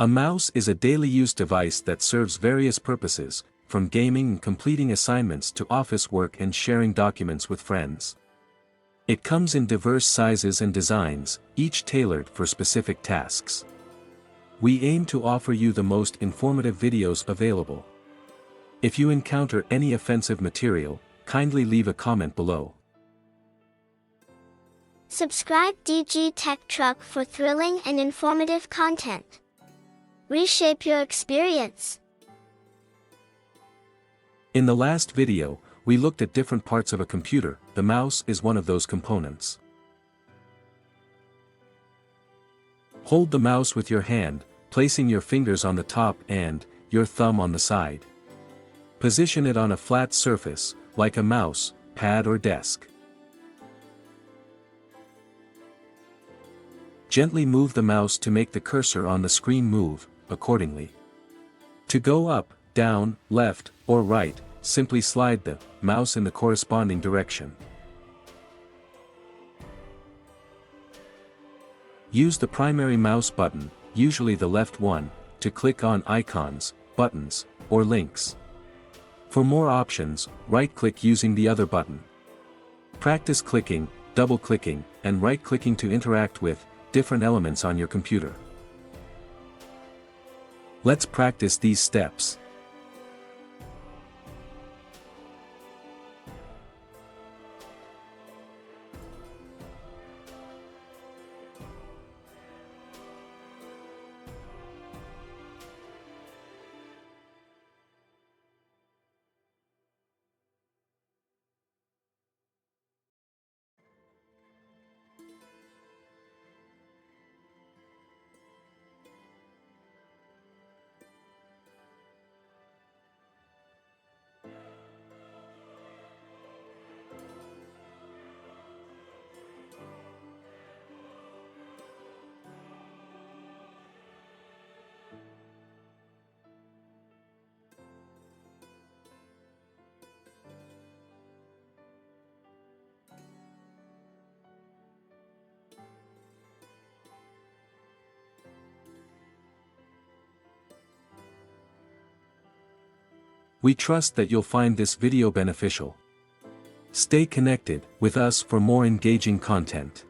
A mouse is a daily use device that serves various purposes, from gaming and completing assignments to office work and sharing documents with friends. It comes in diverse sizes and designs, each tailored for specific tasks. We aim to offer you the most informative videos available. If you encounter any offensive material, kindly leave a comment below. Subscribe Digi Tech Truck for thrilling and informative content. Reshape your experience. In the last video, we looked at different parts of a computer. The mouse is one of those components. Hold the mouse with your hand, placing your fingers on the top and your thumb on the side. Position it on a flat surface, like a mouse pad or desk. Gently move the mouse to make the cursor on the screen move accordingly. To go up, down, left, or right, simply slide the mouse in the corresponding direction. Use the primary mouse button, usually the left one, to click on icons, buttons, or links. For more options, right-click using the other button. Practice clicking, double-clicking, and right-clicking to interact with different elements on your computer. Let's practice these steps. We trust that you'll find this video beneficial. Stay connected with us for more engaging content.